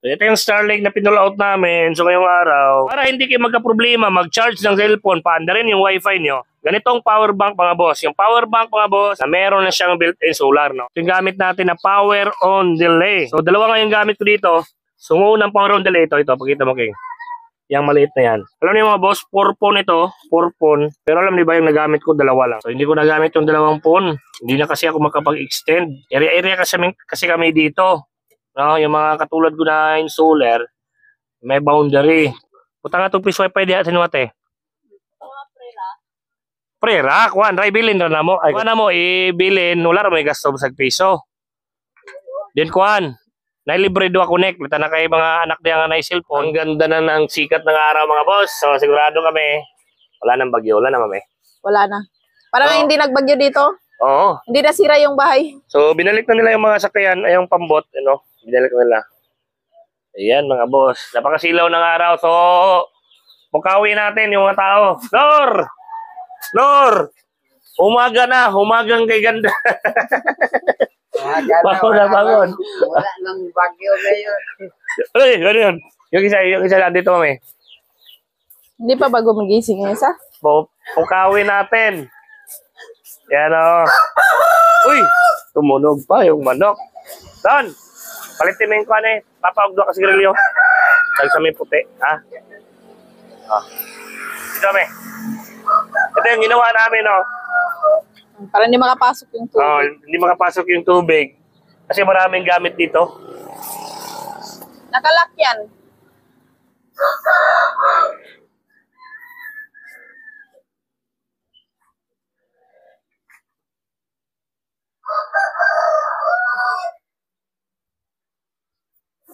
So, ito yung Starlink na pinull-out namin. So ngayong araw, para hindi kayo magka-problema, mag-charge ng cellphone, paanda rin yung wifi nyo. Ganitong power bank mga boss. Yung power bank mga boss, na meron na siyang built-in solar. No? Yung gamit natin na power on delay. So dalawa nga yung gamit ko dito. So unang power on delay, ito, pakita mo King. Yang maliit na yan. Alam niyo mga boss, 4 phone ito, 4 phone. Pero alam niyo ba yung nagamit ko, dalawa lang. So hindi ko nagamit yung dalawang phone. Hindi na kasi ako makapag-extend. Area kasi kami dito. No, yung mga katulad ko na installer, may boundary. Puta nga itong piso wifi diya sinuwate. Prera, kuan, ray bilin na mo. Ay, kuan na mo, ibilin, wala ra may gasto sa piso. Then kuan, nailibre do ako connect. Lita na kay mga anak diya nga na cellphone. Ang ganda na ng sikat ng araw mga boss. So sigurado kami, wala nang bagyo, wala na mami. Wala na. Parang hindi nagbagyo dito. Oo. Hindi nasira yung bahay. So binalik na nila yung mga sakyan, ay yung pambot, ano. Binalik nila. Ayan mga boss. Napakasilaw ng araw. So, pukawi natin yung mga tao. Lor! Lor! Umaga na. Humagang kay ganda. Bangon na, bangon. Wala nang bagyo ngayon. Ay, ano yun? Yung isa lang dito, mami. Hindi pa ba gumigising yung isa? Pukawi natin. Yan o. Uy! Tumunog pa yung manok. Don! Palitin mo yung kuhan eh. Papaugdo ka sigarilyo. Tag sa may puti. Ha? Dito kami. Ito yung ginawa namin, no? Para hindi makapasok yung tubig. Hindi makapasok yung tubig. Kasi maraming gamit dito. Nakalak yan.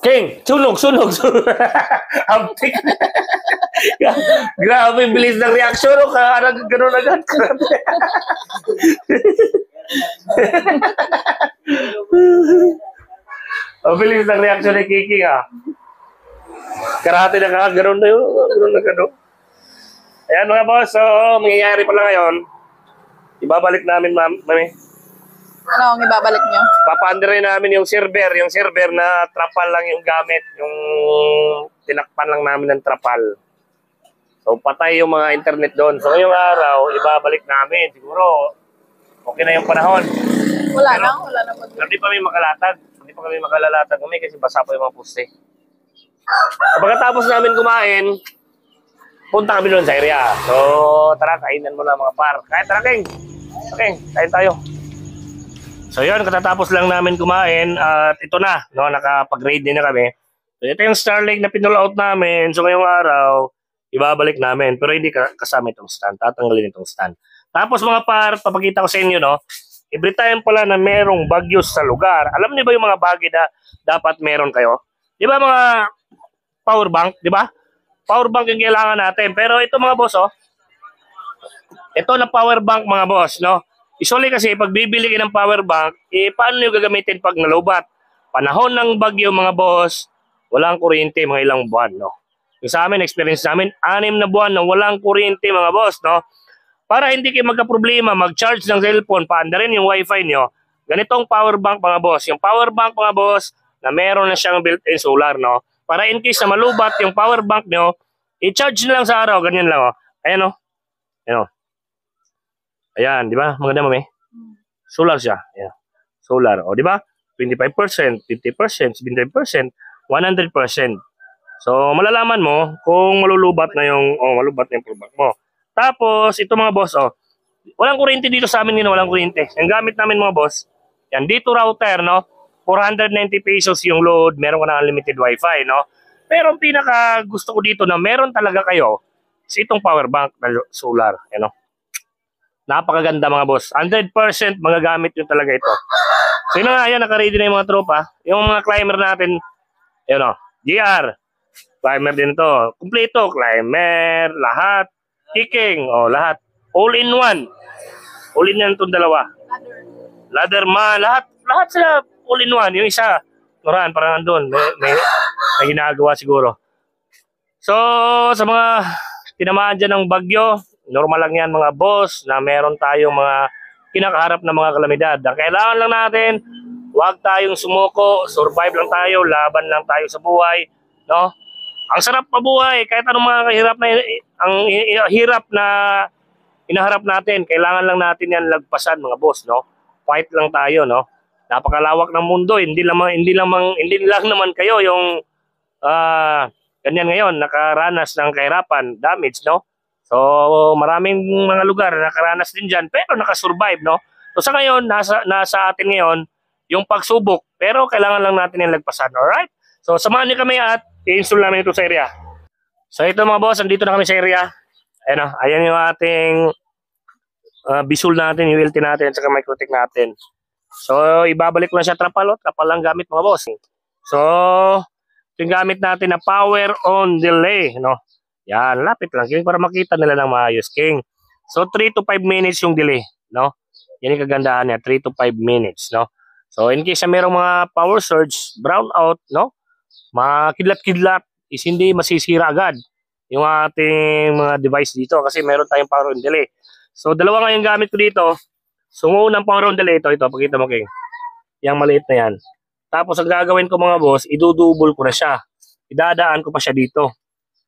King, sunog. Abtik. Grabe, bilis ng reaksyon. Ganun agad. Bilis ng reaksyon ni Kiki, ha. Karate na ganun na yun. Ganun. Ayan mga boss, so mangyayari pala ngayon. Ibabalik namin, mami. Ano ang ibabalik nyo? Papaandarin namin yung server na trapal lang yung gamit, yung tinakpan lang namin ng trapal. So patay yung mga internet doon. So ngayong araw, ibabalik namin. Siguro, okay na yung panahon. Wala na Hindi pa kami makalalatag kami kasi basa pa yung mga poste. Pagkatapos namin kumain, punta kami doon sa area. So tara, kainan mo na mga par. Kaya tara, King. Okay, kain tayo. So yun, katatapos lang namin kumain at ito na, no, nakapag-grade din na kami. So ito yung Starlink na pinull-out namin. So ngayong araw, ibabalik namin. Pero hindi kasama itong stand. Tatanggalin itong stand. Tapos mga par, papakita ko sa inyo, no, every time pala na merong bagyo sa lugar, alam niyo ba yung mga bagay na dapat meron kayo? Di ba mga power bank, di ba? Power bank yung kailangan natin. Pero ito mga boss, oh, ito na power bank mga boss, no? Usually kasi pag bibili ka ng power bank, paano nyo gagamitin pag nalubat? Panahon ng bagyo mga boss, walang kuryente mga ilang buwan, no? Yung sa amin, experience namin, 6 na buwan na walang kuryente mga boss, no? Para hindi kayo magka-problema, mag-charge ng cellphone, paanda rin yung wifi nyo. Ganitong power bank mga boss. Yung power bank mga boss, na meron na siyang built-in solar, no? Para in case na malubat yung power bank nyo, i-charge na lang sa araw, ganyan lang, oh. Ayan, oh. Ayan, oh. Ayan, di ba? Maganda, mami. Solar siya. Ayan. Solar. O, di ba? 25%, 50%, 75%, 100%. So, malalaman mo kung malubat na yung product mo. Tapos, ito mga boss, walang kuryente dito sa amin, walang kuryente. Ang gamit namin mga boss, yan, dito router, no? 490 pesos yung load, meron ka na unlimited wifi, no? Pero ang pinaka gusto ko dito na meron talaga kayo, is itong power bank na solar, you know? Napakaganda mga boss. 100% magagamit nyo talaga ito. So yun nga, ayan, naka-ready na yung mga tropa. Yung mga climber natin, yun o, GR. Climber din ito. Kompleto, climber, lahat. Kicking, lahat. All in one. All in one itong dalawa. Ladder man, lahat sila all in one. Yung isa, Noran, parang andun. May ginagawa siguro. So, sa mga tinamaan dyan ng bagyo, normal lang yan mga boss na meron tayong mga kinakaharap na mga kalamidad. Ang kailangan lang natin, Huwag tayong sumuko, survive lang tayo, laban lang tayo sa buhay, no? Ang sarap mabuhay kahit anong mga kahirap na hirap na inaharap natin, kailangan lang natin yan lagpasan mga boss, no? Fight lang tayo, no? Napakalawak ng mundo, hindi lang naman kayo yung ganyan ngayon, nakaranas ng kahirapan, damage, no? So, maraming mga lugar nakaranas din diyan pero nakasurvive, no? So sa ngayon, nasa atin ngayon yung pagsubok, pero kailangan lang natin yung lagpasan, alright? So, samahan niyo kami at i-install namin ito sa area. So, ito mga boss, andito na kami sa area. Ayan yung ating bisul natin, ULT natin, at saka microtech natin. So, ibabalik ko na siya trapal, trapal lang gamit mga boss. So, ito yung gamit natin na power on delay, no? Yan, lapit lang, King, para makita nila ng maayos, King. So, 3 to 5 minutes yung delay, no? Yan yung kagandahan niya, 3 to 5 minutes, no? So, in case na merong mga power surge, brownout, no? Mga kidlat-kidlat, is hindi masisira agad yung ating mga device dito kasi meron tayong power on delay. So, dalawa nga yung gamit ko dito. So, unang power on delay, ito, pakita mo, King. Yang maliit na yan. Tapos, ang gagawin ko mga boss, idudubol ko na siya. Idadaan ko pa siya dito.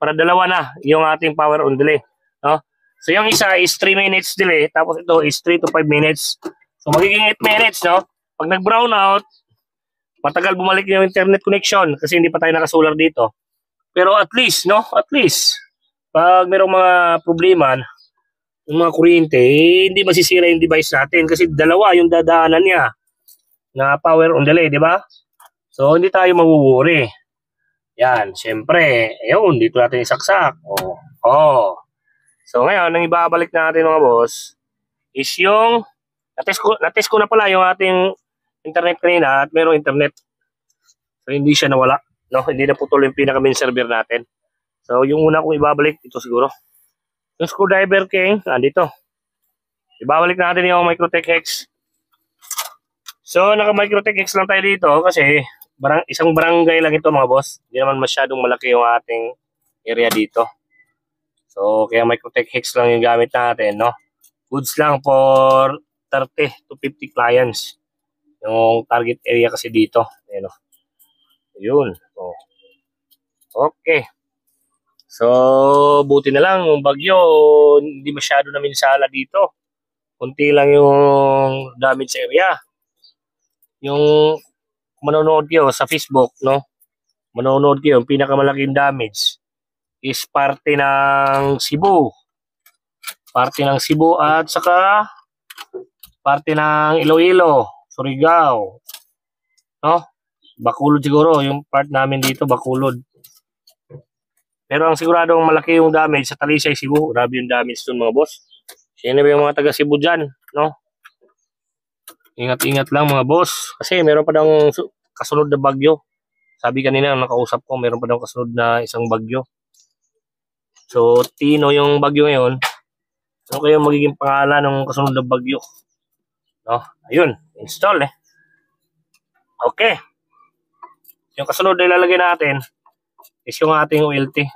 Para dalawa na yung ating power on delay. No? So, yung isa is 3 minutes delay. Tapos, ito is 3 to 5 minutes. So, magiging 8 minutes, no? Pag nag-brown out, matagal bumalik yung internet connection kasi hindi pa tayo nakasular dito. Pero at least, no? At least, pag merong mga problema, yung mga kuryente, hindi masisira yung device natin kasi dalawa yung dadaanan niya na power on delay, di ba? So, hindi tayo mabuwuri. Yan, syempre, yun, dito natin isaksak. Oh. So, ngayon, ang ibabalik natin mga boss is yung, natest ko na pala yung ating internet kanina at merong internet. So, hindi siya nawala. No? Hindi na putol yung pinaka-main server natin. So, yung una kong ibabalik, ito siguro. Yung screwdriver, King, dito. Ibabalik natin yung Microtech X. So, naka-Microtech X lang tayo dito kasi isang barangay lang ito mga boss. Hindi naman masyadong malaki yung ating area dito. So, kaya Microtech X lang yung gamit natin, no? Goods lang for 30 to 50 clients. Yung target area kasi dito. Ayan, no? Yun. Oh. Okay. So, buti na lang yung bagyo, hindi masyado na minsala dito. Kunti lang yung damage area. Yung manonood kayo sa Facebook, no? Manonood kayo, yung pinakamalaking damage is parte ng Cebu. Parte ng Cebu at saka parte ng Iloilo, Surigao. No? Bacolod siguro, yung part namin dito, Bacolod. Pero ang siguradong malaki yung damage sa Talisay, Cebu. Grabe yung damage dun mga boss. Sino ba yung mga taga Cebu dyan, no? Ingat-ingat lang mga boss. Kasi meron pa daw kasunod na bagyo. Sabi kanina, nakausap ko, meron pa daw kasunod na isang bagyo. So, Tino yung bagyo ngayon. Ano kaya magiging pangalan ng kasunod na bagyo? No? Ayun, install eh. Okay. Yung kasunod na ilalagay natin is yung ating ULT.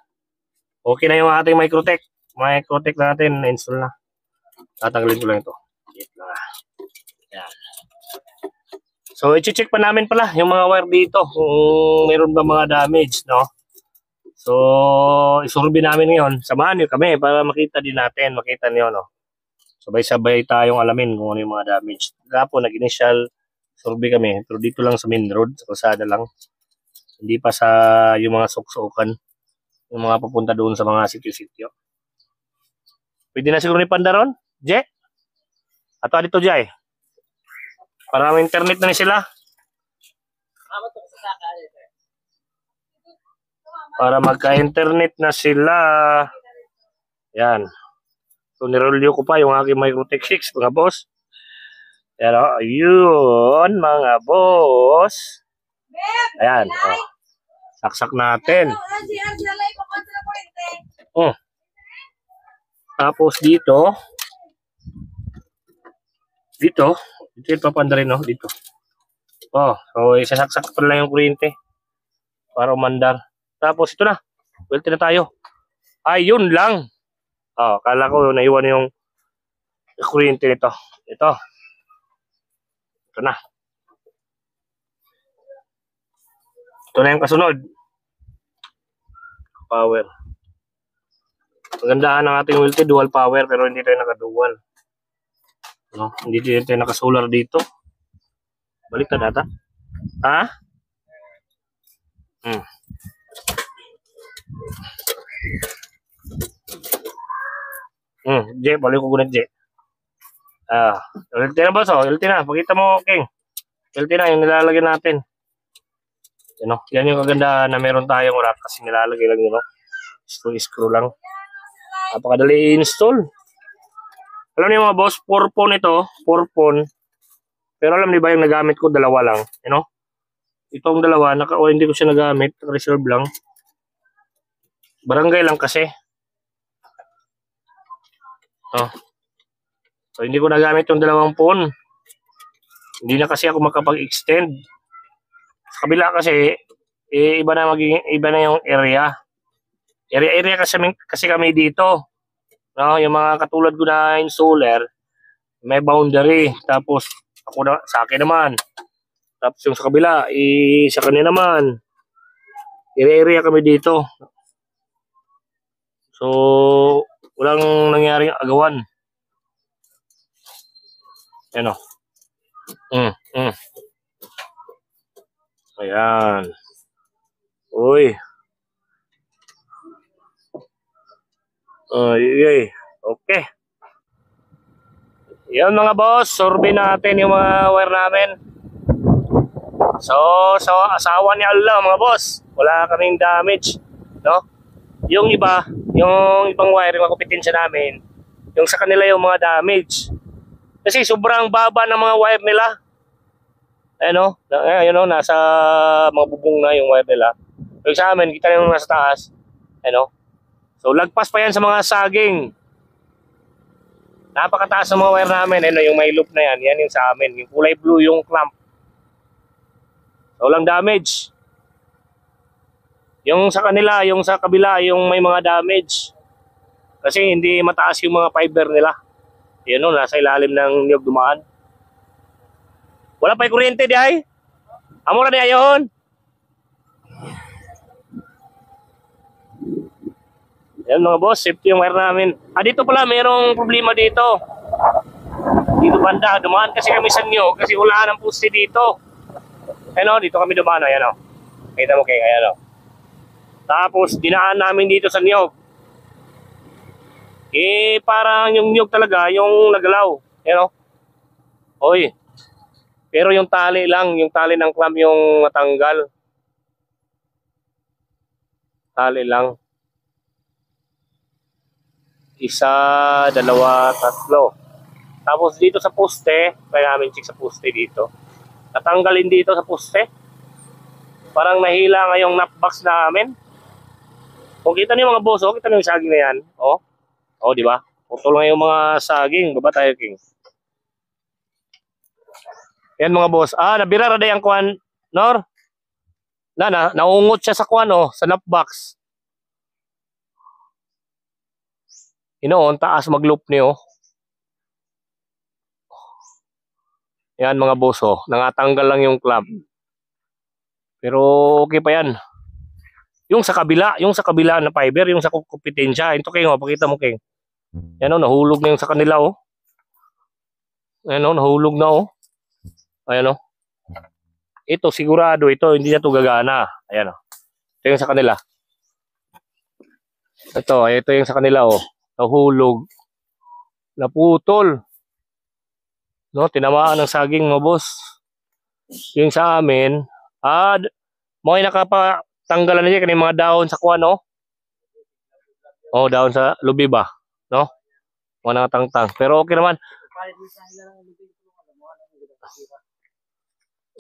Okay na yung ating Microtech. Microtech natin, na-install na. Tatanggalin ko lang ito. Yan. So, i-check pa namin pala yung mga wire dito. Kung meron ba mga damage, no? So, isurvey namin ngayon. Samahan nyo kami para makita din natin. Makita nyo, no? Sabay-sabay tayong alamin kung ano yung mga damage. Kapo, nag-initial survey kami. Pero dito lang sa main road, sa kalsada lang. Hindi pa sa yung mga suksukan. Yung mga papunta doon sa mga sityo-sityo. Pwede na siguro ni Pandaron? Je? Ato dito, Jay. Para may internet na sila. Para magka-internet na sila. Yan. So, nirolyo ko pa yung aking Microtech 6, mga boss. Pero, ayun, mga boss. Ayan. Oh. Saksak natin. Oh. Tapos dito yung papanda rin, no? Dito. Oh, so isasaksak pa lang yung kuryente para umandar. Tapos ito na. Welte na tayo. Ayun lang. Oh, kala ko naiwan yung kuryente nito. Ito na. Ito na yung kasunod. Power. Magandahan ng ating Wilty, dual power, pero hindi tayo naka-dual. No? Hindi tayo naka-solar dito. Balik na data. Ha? J, balik ko gunit, J. LT na boss, LT na. Pakita mo, King. LT na, yung nilalagyan natin. Yan yung kagandahan na meron tayong rack kasi nilalagay lang yun, no? Screw lang. Napakadali i-install. Alam niyo mga boss, 4 phone ito, 4 phone. Pero alam niyo ba yung nagamit ko, dalawa lang, Itong dalawa, hindi ko siya nagamit, reserve lang. Barangay lang kasi. So hindi ko nagamit yung dalawang phone. Hindi na kasi ako makapag-extend. Sa kabila kasi iba na yung area. Area kasi kami dito. No, yung mga katulad ko na installer, may boundary. Tapos sa akin naman. Tapos yung sa kabila, sa kanila naman. Area kami dito. So walang nangyaring agawan. Ayan. Uy. Okay. Yan mga boss, survey natin yung mga wire namin. So asawa ni Allah mga boss, wala kaming damage, no? Yung ibang wire, yung kompetensya namin, yung sa kanila yung mga damage. Kasi sobrang baba ng mga wire nila. Nasa mga bubong na yung wire nila. So sa amin, kita yung nasa taas. So lagpas pa yan sa mga saging. Napakataas ng mga wire namin. Yung may loop na yan, yan yung sa amin. Yung kulay blue yung clamp. So walang damage. Yung sa kanila, yung sa kabila, yung may mga damage. Kasi hindi mataas yung mga fiber nila. Nasa ilalim ng niyog dumaan. Wala pa yung kuryente di ay? Amo na di ayon. Yan mga boss, safety yung wire namin. Dito pala mayroong problema dito. Dito banda, dumaan kasi kami sa niyog kasi wala ng poste dito. Dito kami dumaan, ayan o. Kita mo kayo, ayan o. Tapos dinaan namin dito sa niyog. Parang yung niyog talaga, yung nagalaw. Oy. Pero yung tali lang, yung tali ng clamp yung matanggal. Tali lang. 1, 2, 3. Tapos dito sa poste, kaya namin check sa poste dito. Natanggalin dito sa poste. Parang nahila nga yung knockbox namin. Kung kita niyo mga boss, kita niyo yung saging na yan. Di ba? Putol nga yung mga saging. Baba tayo, King. Yan mga boss. Nabira rada yung kuwan, Nor. Naungot siya sa kuwan, sa knockbox. Ang taas mag-loop niyo. Yan mga boss, nangatanggal lang yung clamp. Pero okay pa yan. Yung sa kabila na fiber, yung sa kompetensya. Ito kayo, pakita mo kayo. Yan nahulog na yung sa kanila, Ayan nahulog na, Ayan Ito sigurado, hindi na to gagana. Ayan Ito yung sa kanila. Ito yung sa kanila, Nahulog. Naputol. Tinamaan ng saging mga boss. Yung sa amin, mga nakapatanggalan na siya kanina mga dahon sa kuwan, dahon sa lubi ba, mga nakatangtang. Pero okay naman.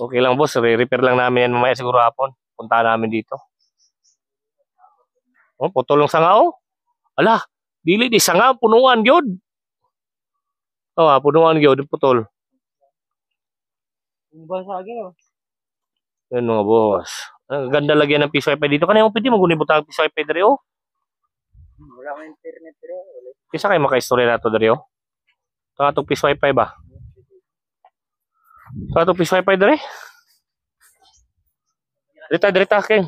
Okay lang boss, re-repair lang namin yan mamaya siguro hapon. Punta namin dito. Putol ng sanga, Ala, dili di sanga, punuan gyud. Punuan gyud, putol. Yan mga boss. Ang ganda lagyan ng piso wifi dito. Kanina mo pwede magunibutang piso wifi dari, Wala mo internet rin. Kisa kayo maka-istorya na ito dari, Ito nga itong piso wifi ba? Ito nga itong piso wifi dari? Dirita, King.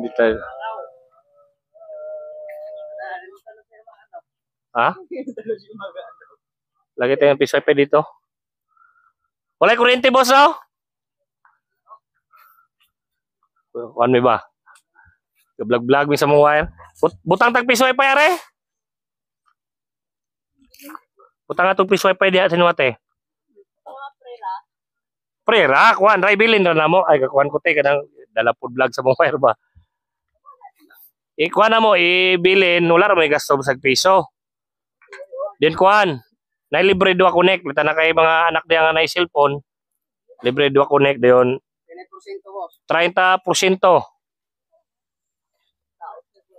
Dito. Ha? Lagi tayong piso pa dito. Wala kuryente, boss, oh? Kuhan mo ba? Vlog-vlog mo sa mga wire. Butang tag piso pa yare. Butang atong piso pa diha sa nuwate. Prera, kuhan, ray bilin ra namo. Ay kakuhan ko tay kanang dala food vlog sa mga wire ba. Kuhan na mo, ibilin, wala ra may gasto sa piso. Then kuhan, na libre do connect, bita na kay mga anak diya nga na cellphone. Libre do connect dayon. 30%.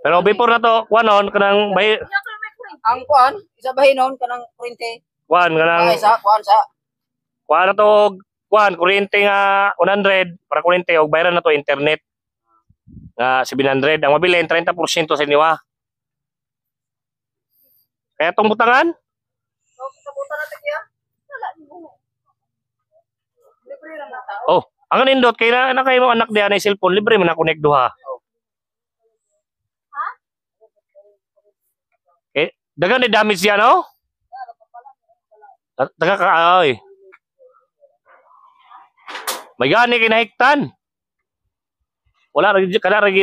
Pero before na to, kuhanon kanang bay Ang kuan, isa bahin noon kanang kurente. kuhan kanang Kuan sa. kuhan na to kuhan kuryente nga 100 para kuryente og bayaran na to internet nga 700 ang mabilin 30% sa inyo ha. Kaya tong butangan oh, ang nindot kay na kay mo anak diha na cellphone libre man na connect duha. Dagan ni damage yan, no? Daga ka, ay. May gani kinahiktan. Wala lagi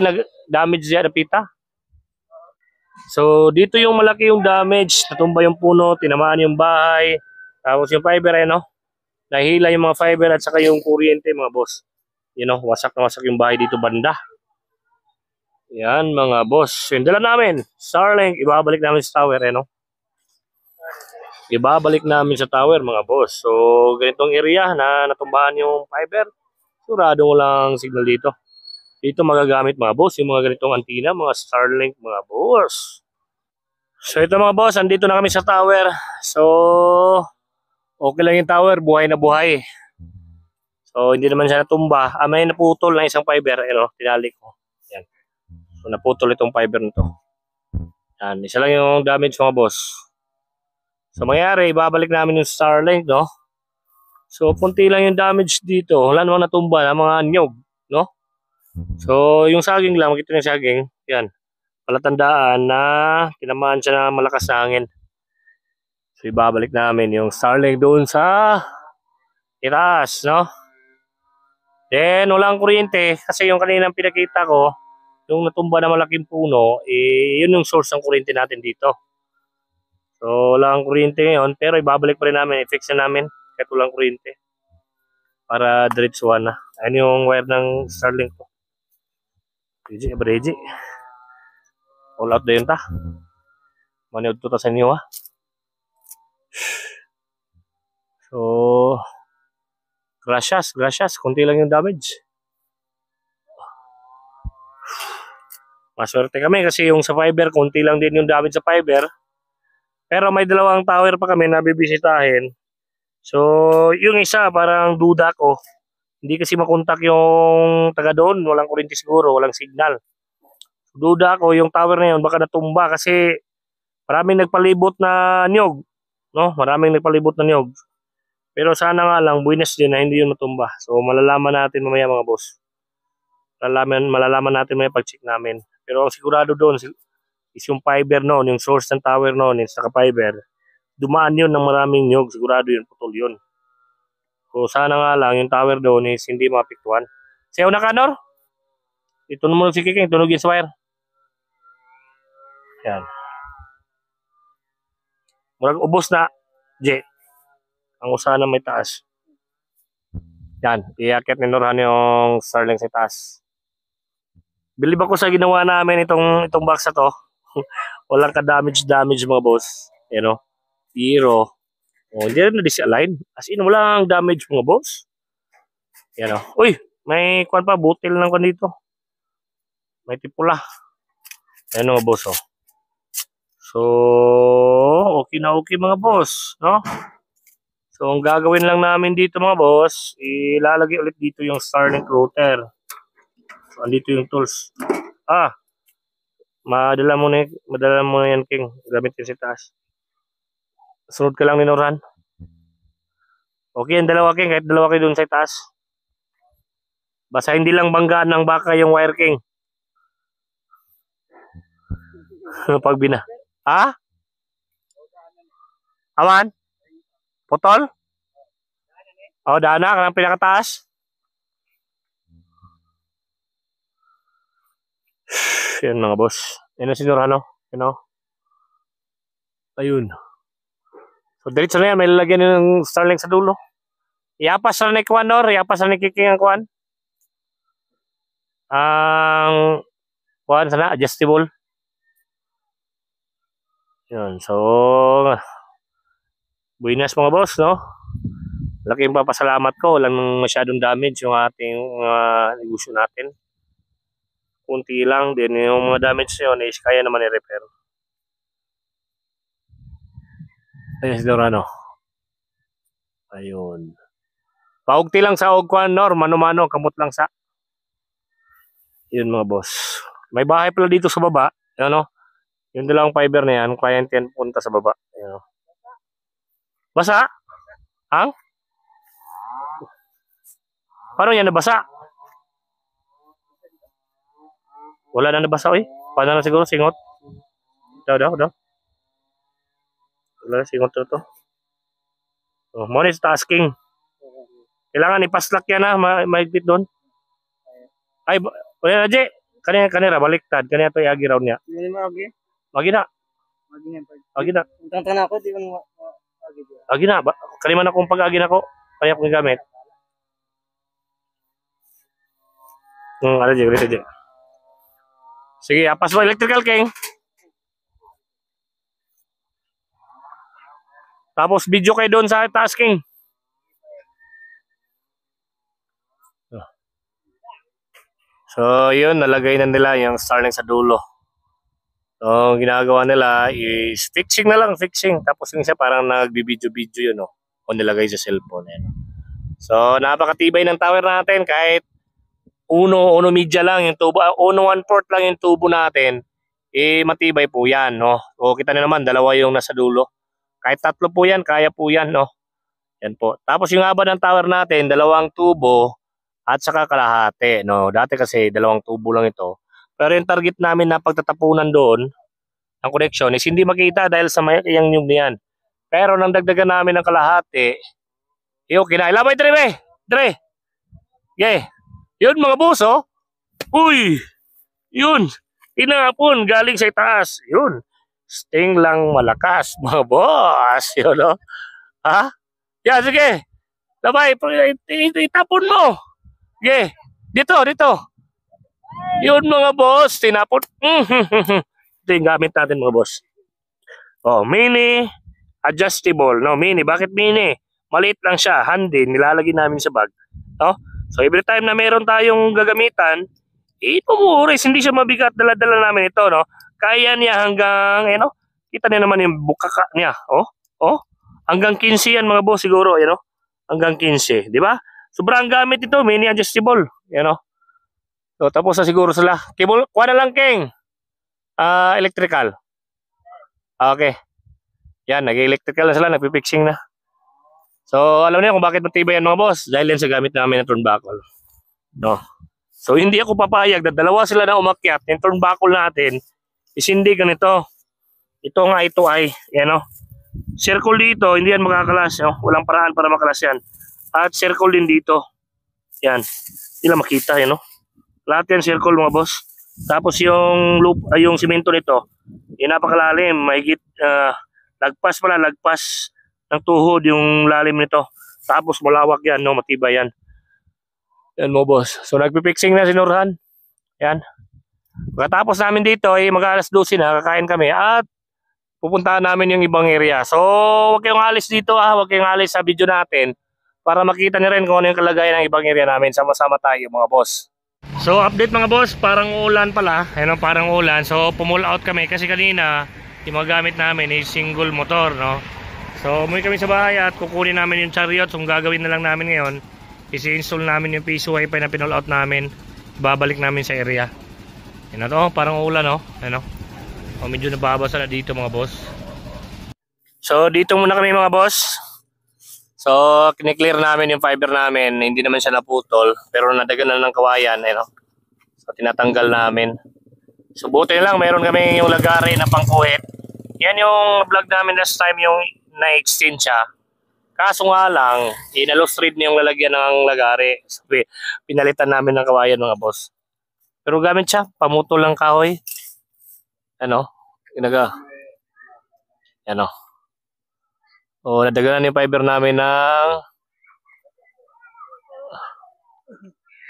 nag-damage yan na pita. So, dito yung malaki yung damage. Natumba yung puno, tinamaan yung bahay. Tapos yung fiber, no? Nahila yung mga fiber at saka yung kuryente, mga boss. You know, wasak na wasak yung bahay dito banda. Yan mga boss. Yung dala namin, Starlink, ibabalik namin sa tower, no? Ibabalik namin sa tower mga boss. So, ganitong area na natumbahan yung fiber, surado mo lang signal dito. Dito magagamit mga boss, yung mga ganitong antenna, mga Starlink mga boss. So, ito mga boss, andito na kami sa tower. So, okay lang yung tower, buhay na buhay. So, hindi naman siya natumba. May naputol na isang fiber, tinali ko. Yan. So, naputol itong fiber nito. Yan, isa lang yung damage mga boss. So, mangyari, ibabalik namin yung Starlink, no? So, punti lang yung damage dito. Wala namang natumba na mga nyog, no? So, yung saging lang, makita yung saging. Yan. Palatandaan na tinamaan siya na malakas na hangin. So, ibabalik namin yung Starlink doon sa itaas, no? Then, walang kuryente kasi yung kaninang pinakita ko, yung natumba na malaking puno, yun yung source ng kuryente natin dito. So, walang kuryente ngayon, pero ibabalik pa rin namin, i-fix na namin kahit walang kuryente. Para diretsuhan na. Ayan yung wire ng Starlink ko. Ready. All out na yun ta. Manood to ta sa inyo ha. So, gracias. Kunti lang yung damage. Maswerte kami kasi yung sa fiber, kunti lang din yung damage sa fiber. Pero may dalawang tower pa kami na bibisitahin. So, yung isa parang duda ko. Hindi kasi makontak yung taga doon. Walang kuryente siguro, walang signal. Duda ko yung tower na yun baka natumba kasi maraming nagpalibot na niyog. No? Maraming nagpalibot na niyog. Pero sana nga lang, buwinas din na hindi yun matumba. So, malalaman natin mamaya mga boss. Malalaman natin mamaya pag-check namin. Pero ang sigurado doon is yung fiber noon, yung source ng tower noon, yung saka-fiber. Dumaan yun ng maraming nyog, sigurado yun, putol yun. So sana nga lang, yung tower doon is hindi mapiktuan. Sayo na ka, Nor? Ito naman si Kiking, tunog yung wire. Yan. Murag ubos na, J. Ang usahan na may taas. Yan, iakit ni Norhan yung Starlink sa taas. Bilib ako sa ginawa namin itong box na to. Walang ka-damage mga boss. Zero. Hindi rin na-disalign. As in, walang damage mga boss. Uy, may kwan pa, butil lang kwan dito. May tipula. Mga boss, oh. So, okay na okay mga boss, no? So, ang gagawin lang namin dito mga boss, ilalagay ulit dito yung Starlink router. So, andito yung tools. Madala mo na yan, King. Gamit yan sa taas. Sunod ka lang ni Norhan. Okay, ang dalawa king, kahit dalawa kayo dun sa taas. Basta hindi lang banggaan ng baka yung wire king. Pag bina. Ha? Aman? Putol? O, daanak ng pinakataas. Yan mga boss. Yan ang sinurano. You know? Ayun. So, diretso na yan. May lalagyan ng Starlink sa dulo. Iapas na ni Kwan, Nor. Iapas na ni Kiking ang Kwan. Ang Kwan sana, adjustable. Yun. So, buinas mga boss, no? Laking papasalamat ko. Walang masyadong damage yung ating negosyo natin. Kunti lang din. Yung mga damage yun is kaya naman i-repair. Ayun si Dorano. Ayun. Paugti lang sa Ogkwan, Nor. Mano-mano. Kamot lang sa. Yun mga boss. May bahay pala dito sa baba. Ano? Yung dalawang fiber na yan. Kaya yan punta sa baba. Ayun. Basa? Hang? Paano yan nabasa? Wala na nabasa, oy. Paano na siguro singot? Daw. Wala na singot to. Oh, money tasking. Kailangan ipaslak yan ha, maigpit doon. Ay, wala na, Jay. Kanina, baliktad. Kanina to i-agi round niya. Hindi mo agi? Agi na. Agi na. Tantana ako, di mo agi. Agi na. Kanina na kung pag-agi na ko. Kaya kong gamit. Ano, Jay. Sige, apas mo electrical king. Tapos video kayo doon sa taas king. So, yun, nalagay na nila yung Starlink sa dulo. So, ginagawa nila is fixing na lang, fixing. Tapos yung isa parang nagbibidyo-video yun, no? O nilagay sa cellphone. Yan. So, napakatibay ng tower natin kahit uno media lang yung tubo, uno 1/4 lang yung tubo natin, eh matibay po yan, no? O kita na naman, dalawa yung nasa dulo. Kahit tatlo po yan, kaya po yan, no? Yan po. Tapos yung haba ng tower natin, dalawang tubo at saka kalahati, no? Dati kasi dalawang tubo lang ito. Pero yung target namin na pagtatapunan doon, ang connection is hindi makita dahil sa mayang nyug niyan. Pero nang dagdagan namin ng kalahati, okay na. Ilabay, Dre! Yeah. Yun mga boss, oh. Uy! Yun. Tinapon galing sa itaas. Yun. Sting lang malakas, mga boss. Yun, oh. Ha? Yeah, sige. Labay, itapon mo. Sige. Dito. Yun mga boss. Tinapon. Ito yung gamit natin mga boss. Oh, mini adjustable. No, mini. Bakit mini? Maliit lang siya. Handy. Nilalagay namin sa bag. No? So every time na meron tayong gagamitan, pumuris, hindi siya mabigat, dala-dala namin ito, no? Kaya niya hanggang, kita niyo naman yung bukaka niya, oh, hanggang 15 yan mga boss siguro, hanggang 15, di ba? Sobrang gamit ito, mini adjustable, So tapos na siguro sila. Cable, kuha na lang king. Electrical. Okay. Yan, nag-electrical na sila, nagpipixing na. So, alam niyo kung bakit matibay yan mga boss. Dahil yan sa gamit namin ng turnbuckle. No. So, hindi ako papayag na dalawa sila na umakyat. Yung turnbuckle natin is hindi ganito. Ito ay, circle dito, hindi yan makakalas. Walang paraan para makalas yan. At circle din dito. Yan. Hindi lang makita, Lahat yan circle mga boss. Tapos yung loop, yung simento nito, yung napakalalim. Mahigit, lagpas ng tuhod yung lalim nito. Tapos malawak yan, matibay yan. Yan mo boss. So nagpipixing na si Nurhan. Yan. Pagkatapos namin dito ay mag-alas 12 na, kakain kami at pupuntahan namin yung ibang area. So huwag kayong alis dito huwag kayong alis sa video natin para makita niyo rin kung ano yung kalagayan ng ibang area namin. Sama-sama tayo mga boss. So update mga boss, parang ulan pala. Parang ulan. So pumull out kami kasi kanina yung mga gamit namin ay single motor, no? So, umuwi kami sa bahay at kukunin namin yung chariot. So, ang gagawin na lang namin ngayon, isi-install namin yung piso wifi na pinull out namin. Babalik namin sa area. Yan na to, parang ulan, no? Medyo nababasa na dito mga boss. So, dito muna kami mga boss. So, kiniklear namin yung fiber namin. Hindi naman siya naputol. Pero nadaganan ng kawayan. Eh, no? So, tinatanggal namin. So, buti lang. Meron kami yung lagari na pangkuhit. Yan yung vlog namin last time yung na-extend siya. Kaso nga lang, inalustrid niya yung lalagyan ng lagari. So, pinalitan namin ng kawayan mga boss. Pero gamit siya. Pamutol lang kahoy. Ano? Inaga. Ano? O, nadaganan yung fiber namin ng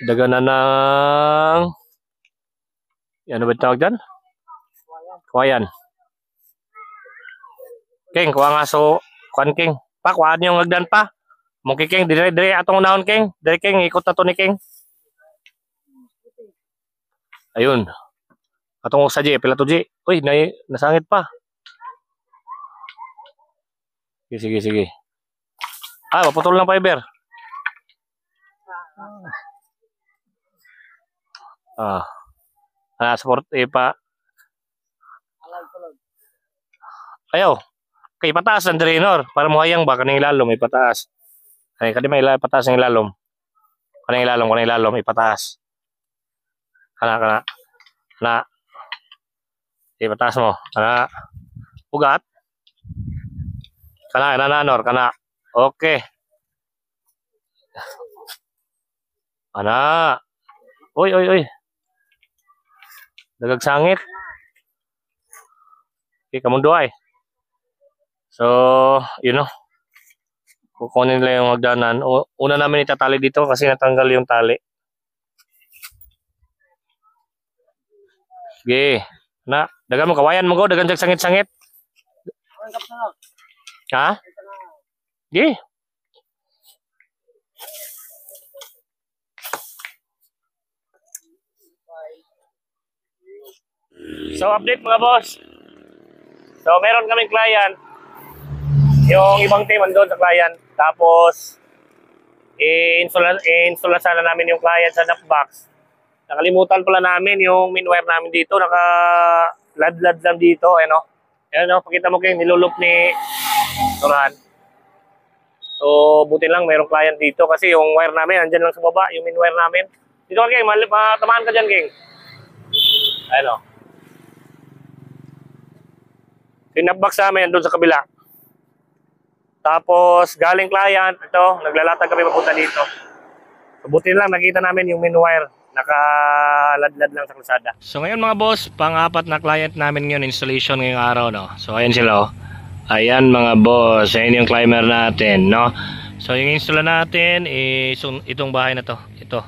daganan ng ano ba tawag dyan? Kawayan. King, kuha nga so kuhan King. Pa, kuhaan yung lagdan pa. Mungkin King, dire atong unahon King. Dire King, ikot na to ni King. Ayun. Atong sa J, pila to J. Uy, nasangit pa. Sige. Ah, maputol ng fiber. Support pa. Ayaw. Okay, pataas ang drainer. Para muhayang ba kaning ilalom, may pataas. Ay, kadi may pataas ang ilalom. Kaning ilalom, ipataas. Kana. Ipataas mo. Kana. Ugat. Kana, nanor, kana. Okay. Kana. Uy. Dagag sangit. Okay, kamundo ay. So, kukunin nila yung hagdanan. Una namin itatali dito kasi natanggal yung tali. Sige. Na, dagan mo kawayan mo go, dagan jag sangit-sangit. Ha? Sige. So, update mga boss. So, meron kaming client. Yung ibang team andun sa client. Tapos, i-install na sana namin yung client sa knockbox. Nakalimutan pala namin yung minwire namin dito. Naka-lad lang dito. Ayan, pakita mo kayo, nilulup ni Turan. So, buti lang mayroong client dito. Kasi yung wire namin, andyan lang sa baba. Yung minwire namin. Dito ka, King. Tamaan ka dyan, King. Ayan, yung knockbox namin, andun sa kabila. Tapos, galing client, ito, naglalatag kami papunta dito. So, buti lang, nakita namin yung minwire. Nakaladlad lang sa kalsada. So, ngayon mga boss, pang-apat na client namin ngayon, installation ngayong araw, no? So, ayan sila, Ayan mga boss, ayan yung climber natin, no? So, yung install natin, itong bahay na to, ito.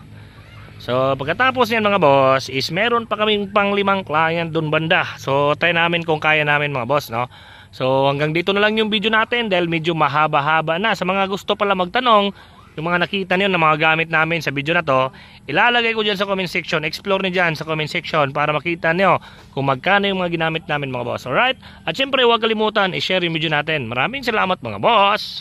So, pagkatapos niyan mga boss, is meron pa kaming pang 5 client dun banda. So, try namin kung kaya namin mga boss, no? So hanggang dito na lang yung video natin dahil medyo mahaba-haba na. Sa mga gusto pala magtanong, yung mga nakita niyo na mga gamit namin sa video na to, ilalagay ko dyan sa comment section. Explore niyo dyan sa comment section para makita niyo kung magkano yung mga ginamit namin mga boss. Alright? At syempre huwag kalimutan i-share yung video natin. Maraming salamat mga boss!